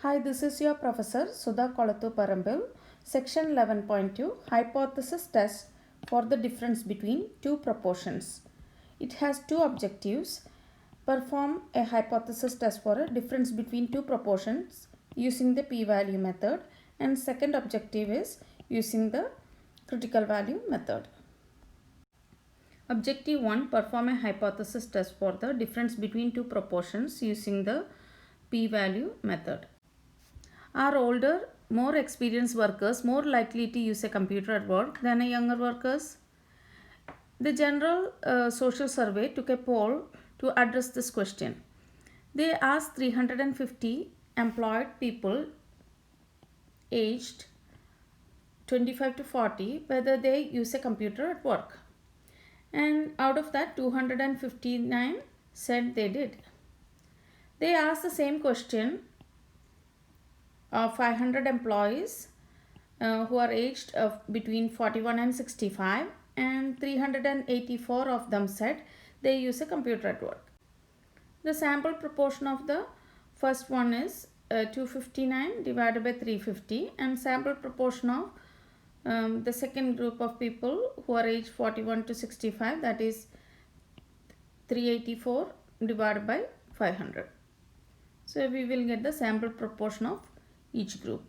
Hi, this is your Professor Sudha Kolathu Parambil, Section 11.2 Hypothesis Test for the difference between two proportions. It has two objectives. Perform a hypothesis test for a difference between two proportions using the p-value method, and second objective is using the critical value method. Objective 1. Perform a hypothesis test for the difference between two proportions using the p-value method. Are older, more experienced workers more likely to use a computer at work than younger workers? The General Social Survey took a poll to address this question. They asked 350 employed people aged 25 to 40 whether they use a computer at work. And out of that, 259 said they did. They asked the same question of 500 employees who are aged between 41 and 65, and 384 of them said they use a computer at work. The sample proportion of the first one is 259 divided by 350, and sample proportion of the second group of people who are aged 41 to 65, that is 384 divided by 500. So we will get the sample proportion of each group.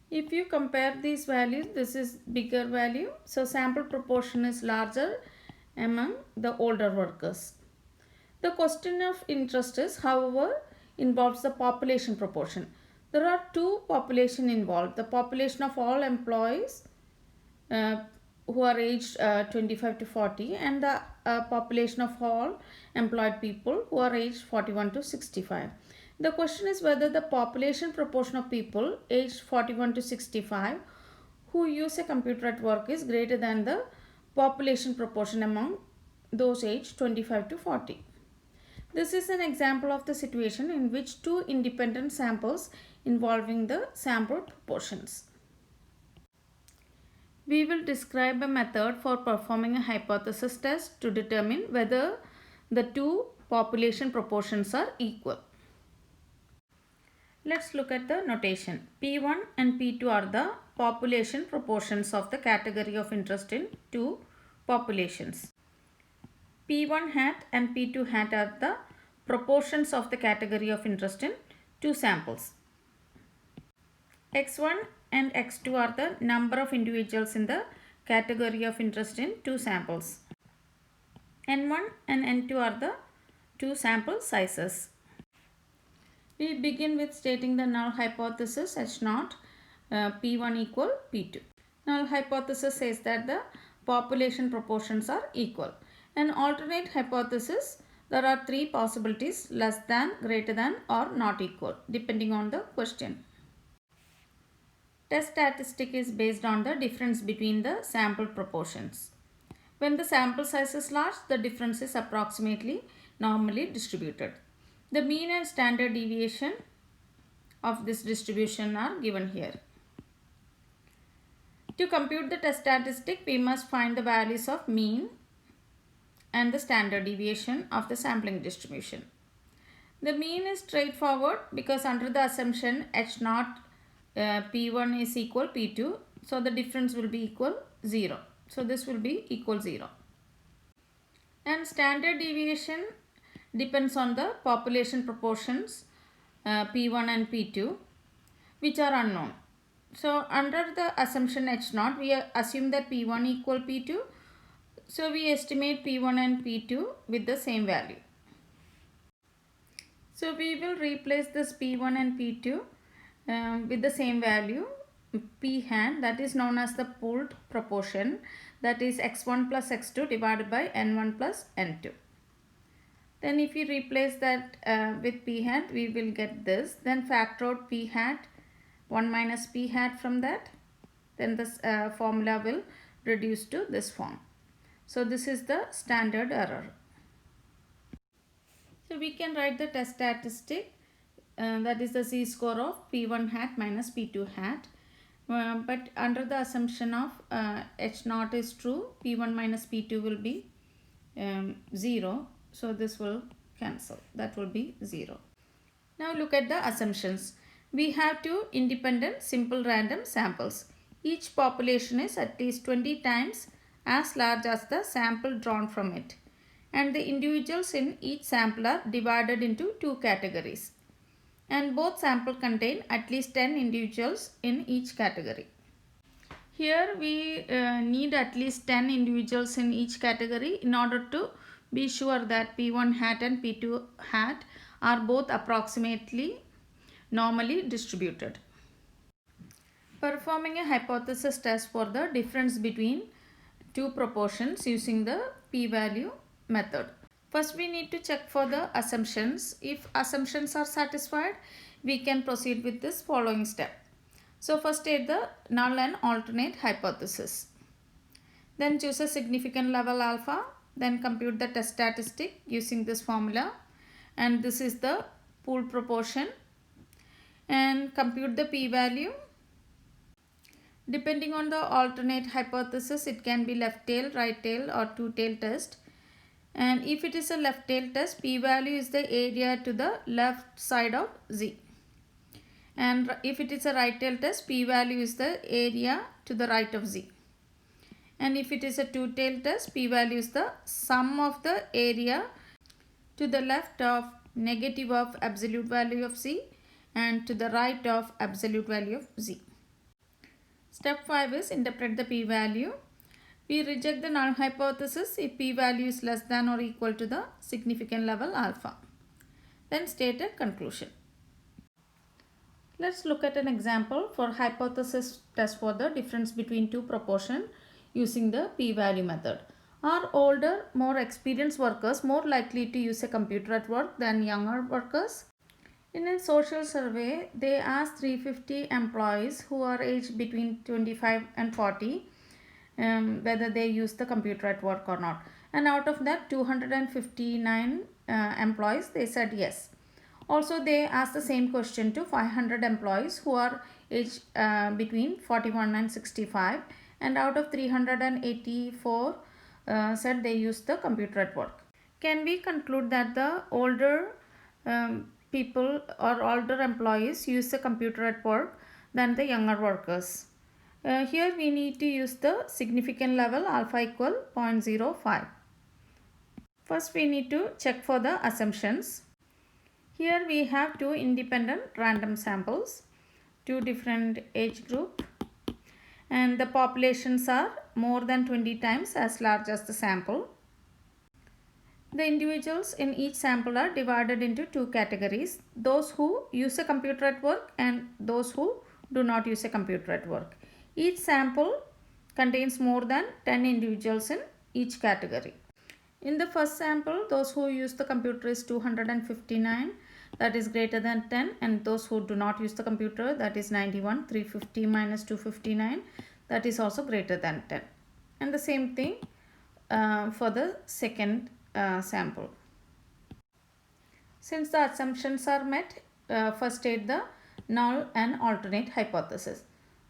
If you compare these values, this is bigger value, so sample proportion is larger among the older workers. The question of interest is, however, involves the population proportion. There are two population involved: the population of all employees who are aged 25 to 40, and the population of all employed people who are aged 41 to 65. The question is whether the population proportion of people aged 41 to 65 who use a computer at work is greater than the population proportion among those aged 25 to 40. This is an example of the situation in which two independent samples involving the sample proportions. We will describe a method for performing a hypothesis test to determine whether the two population proportions are equal. Let's look at the notation. P1 and P2 are the population proportions of the category of interest in two populations. P1 hat and P2 hat are the proportions of the category of interest in two samples. X1 and X2 are the number of individuals in the category of interest in two samples. N1 and N2 are the two sample sizes. We begin with stating the null hypothesis H0 P1 equal P2. Null hypothesis says that the population proportions are equal. An alternate hypothesis, there are three possibilities: less than, greater than, or not equal, depending on the question. Test statistic is based on the difference between the sample proportions. When the sample size is large, the difference is approximately normally distributed. The mean and standard deviation of this distribution are given here. To compute the test statistic, we must find the values of mean and the standard deviation of the sampling distribution. The mean is straightforward because under the assumption H0 P1 is equal P2, so the difference will be equal 0. So this will be equal 0. And standard deviation depends on the population proportions P1 and P2, which are unknown. So under the assumption H0, we assume that P1 equal P2. So we estimate P1 and P2 with the same value. So we will replace this P1 and P2 with the same value, P hat, that is known as the pooled proportion, that is X1 plus X2 divided by N1 plus N2. Then if we replace that with P hat, we will get this. Then factor out P hat 1 minus P hat from that. Then this formula will reduce to this form. So this is the standard error. So we can write the test statistic, that is the z-score of P1 hat minus P2 hat. But under the assumption of H0 is true, P1 minus P2 will be 0. So this will cancel. That will be 0. Now look at the assumptions. We have two independent simple random samples. Each population is at least 20 times as large as the sample drawn from it. And the individuals in each sample are divided into two categories. And both samples contain at least 10 individuals in each category. Here we need at least 10 individuals in each category in order to be sure that P1 hat and P2 hat are both approximately normally distributed. Performing a hypothesis test for the difference between two proportions using the p-value method. First we need to check for the assumptions. If assumptions are satisfied, we can proceed with this following step. So first state the null and alternate hypothesis. Then choose a significant level alpha. Then compute the test statistic using this formula. And this is the pooled proportion. And compute the p-value. Depending on the alternate hypothesis, it can be left tail, right tail or two tail test. And if it is a left tail test, p-value is the area to the left side of z. And if it is a right tail test, p-value is the area to the right of z. And if it is a two tail test, p-value is the sum of the area to the left of negative of absolute value of z and to the right of absolute value of z. Step 5 is interpret the p-value. We reject the null hypothesis if p-value is less than or equal to the significant level alpha. Then state a conclusion. Let's look at an example for hypothesis test for the difference between two proportions using the p-value method. Are older, more experienced workers more likely to use a computer at work than younger workers? In a social survey, they asked 350 employees who are aged between 25 and 40 whether they use the computer at work or not. And out of that, 259 employees, they said yes. Also, they asked the same question to 500 employees who are aged between 41 and 65. And out of 384 said they use the computer at work. Can we conclude that the older people or older employees use the computer at work than the younger workers? Here we need to use the significant level alpha equal 0.05. First we need to check for the assumptions. Here we have two independent random samples, two different age group, and the populations are more than 20 times as large as the sample. The individuals in each sample are divided into two categories, those who use a computer at work and those who do not use a computer at work. Each sample contains more than 10 individuals in each category. In the first sample, those who use the computer is 259, that is greater than 10, and those who do not use the computer, that is 91, 350 minus 259, that is also greater than 10. And the same thing for the second sample. Since the assumptions are met, first state the null and alternate hypothesis.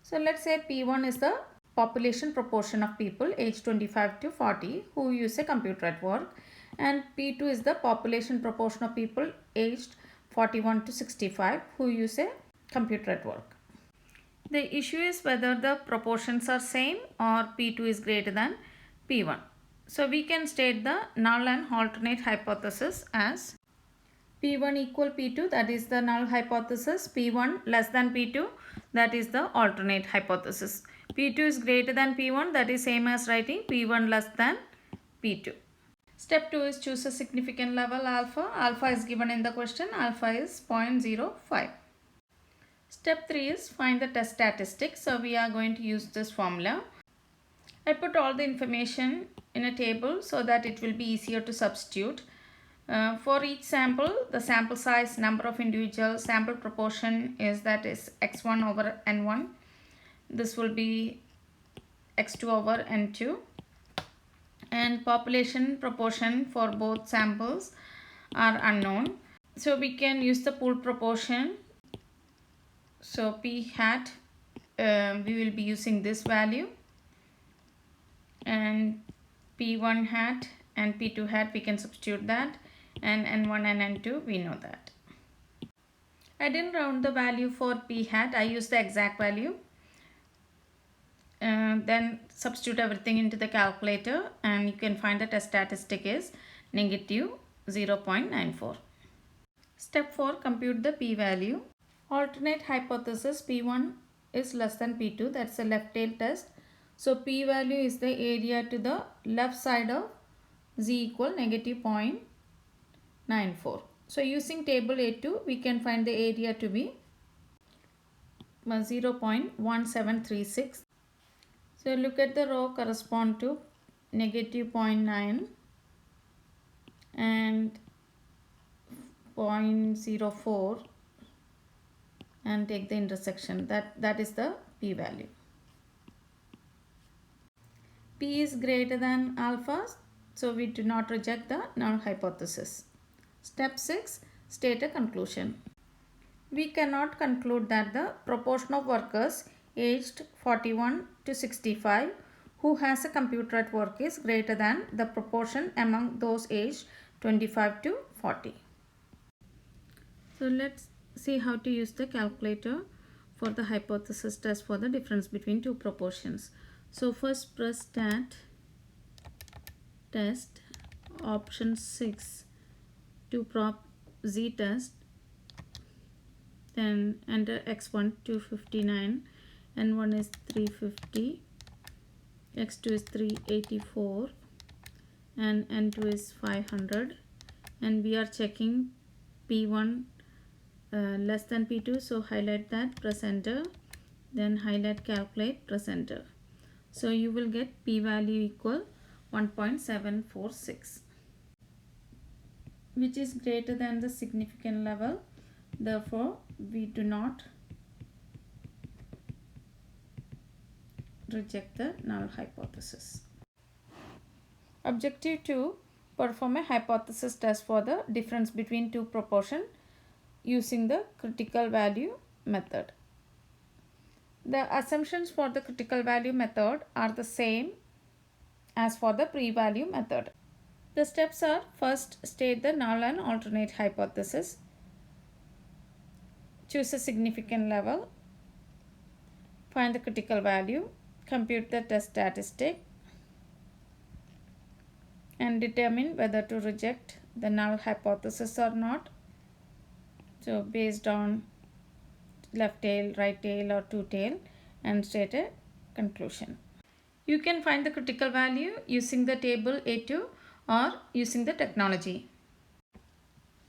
So let's say P1 is the population proportion of people aged 25 to 40 who use a computer at work, and P2 is the population proportion of people aged 41 to 65 who use a computer at work. The issue is whether the proportions are same or P2 is greater than P1. So we can state the null and alternate hypothesis as P1 equal P2, that is the null hypothesis. P1 less than P2, that is the alternate hypothesis. P2 is greater than P1, that is same as writing P1 less than P2. Step 2 is choose a significant level alpha. Alpha is given in the question. Alpha is 0.05. Step 3 is find the test statistics. So we are going to use this formula. I put all the information in a table so that it will be easier to substitute. For each sample, the sample size, number of individuals, sample proportion is x1 over n1. This will be x2 over n2. And population proportion for both samples are unknown. So we can use the pooled proportion. So p hat, we will be using this value. And p1 hat and p2 hat, we can substitute that. And n1 and n2, we know that. I didn't round the value for p hat. I used the exact value. Then substitute everything into the calculator and you can find the test statistic is negative 0.94. Step 4. Compute the p-value. Alternate hypothesis p1 is less than p2. That's a left tail test. So p-value is the area to the left side of z equal negative 0.94. So using table A2 we can find the area to be 0.1736. So look at the row correspond to negative 0.9 and 0.04 and take the intersection. That is the p-value. P is greater than alpha, so we do not reject the null hypothesis. Step 6. State a conclusion. We cannot conclude that the proportion of workers aged 41 to 65 who has a computer at work is greater than the proportion among those aged 25 to 40. So let's see how to use the calculator for the hypothesis test for the difference between two proportions. So first press stat test option 6 to prop z test, then enter x1 259, n1 is 350, x2 is 384 and n2 is 500, and we are checking p1 less than p2, so highlight that, press enter, then highlight calculate, press enter. So you will get p-value equal 1.746, which is greater than the significant level. Therefore, we do not reject the null hypothesis. Objective 2. Perform a hypothesis test for the difference between two proportions using the critical value method. The assumptions for the critical value method are the same as for the p-value method. The steps are: first, state the null and alternate hypothesis. Choose a significant level. Find the critical value. Compute the test statistic. And determine whether to reject the null hypothesis or not. So based on left tail, right tail or two tail, and state a conclusion. You can find the critical value using the table A2 or using the technology.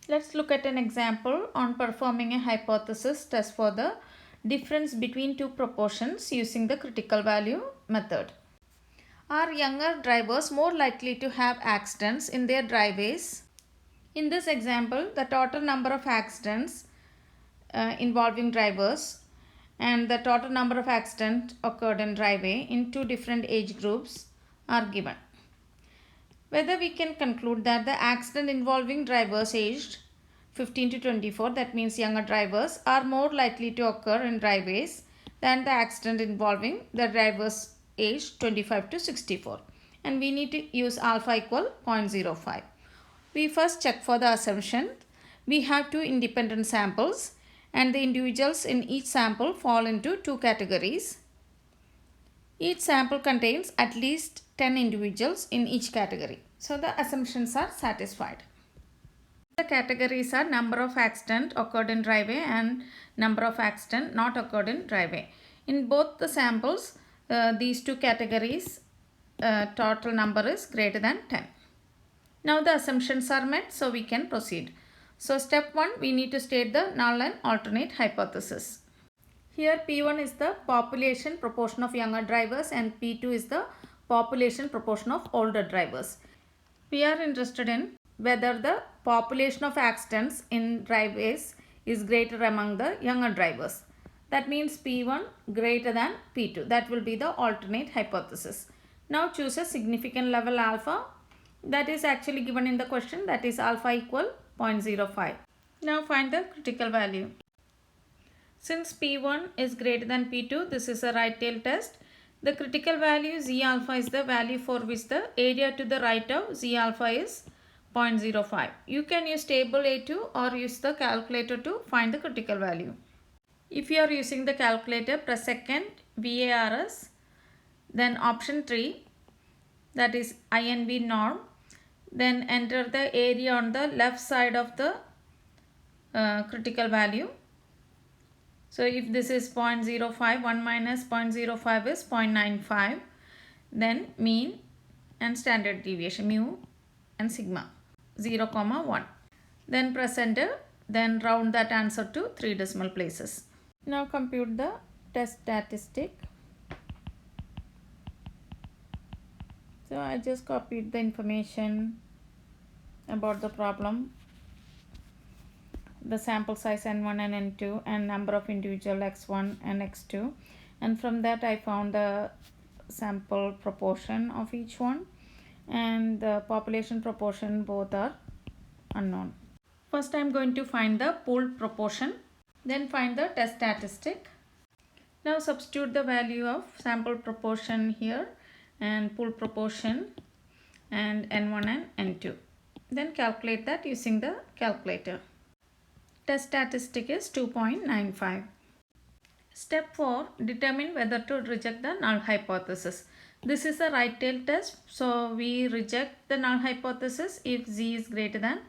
Let's look at an example on performing a hypothesis test for the difference between two proportions using the critical value method. Are younger drivers more likely to have accidents in their driveways? In this example, the total number of accidents involving drivers and the total number of accidents occurred in driveway in two different age groups are given. Whether we can conclude that the accident involving drivers aged 15 to 24, that means younger drivers, are more likely to occur in driveways than the accident involving the drivers aged 25 to 64. And we need to use alpha equal 0.05. We first check for the assumption. We have two independent samples and the individuals in each sample fall into two categories. Each sample contains at least 10 individuals in each category. So the assumptions are satisfied. The categories are number of accident occurred in driveway and number of accident not occurred in driveway. In both the samples, these two categories total number is greater than 10. Now the assumptions are met, so we can proceed. So step 1, we need to state the null and alternate hypothesis. Here P1 is the population proportion of younger drivers and P2 is the population proportion of older drivers. We are interested in whether the population of accidents in driveways is greater among the younger drivers. That means P1 greater than P2. That will be the alternate hypothesis. Now choose a significant level alpha. That is actually given in the question, that is alpha equal 0.05. Now find the critical value. Since P1 is greater than P2, this is a right tail test. The critical value Z alpha is the value for which the area to the right of Z alpha is 0.05. You can use table A2 or use the calculator to find the critical value. If you are using the calculator, press second VARS, then option 3, that is INV norm, then enter the area on the left side of the critical value. So if this is 0.05, 1 minus 0.05 is 0.95, then mean and standard deviation mu and sigma 0, 1. Then press enter, then round that answer to 3 decimal places. Now compute the test statistic. So I just copied the information about the problem, the sample size n1 and n2 and number of individual x1 and x2, and from that I found the sample proportion of each one and the population proportion, both are unknown. First I am going to find the pooled proportion, then find the test statistic. Now substitute the value of sample proportion here and pool proportion and n1 and n2. Then calculate that using the calculator. Test statistic is 2.95. Step 4. Determine whether to reject the null hypothesis. This is a right tail test, so we reject the null hypothesis if z is greater than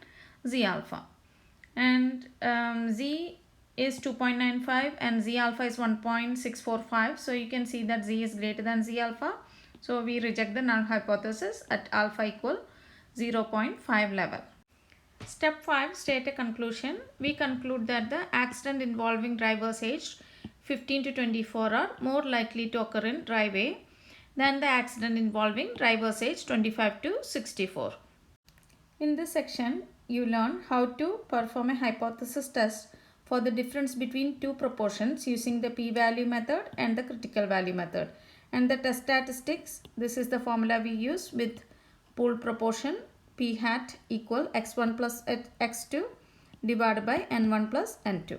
z alpha. And z is 2.95 and z alpha is 1.645. So you can see that z is greater than z alpha. So we reject the null hypothesis at alpha equal 0.5 level. Step 5. State a conclusion. We conclude that the accident involving drivers aged 15 to 24 are more likely to occur in drive A than the accident involving drivers aged 25 to 64. In this section, you learn how to perform a hypothesis test for the difference between two proportions using the p-value method and the critical value method. And the test statistics, this is the formula we use with pooled proportion p hat equal x1 plus x2 divided by n1 plus n2.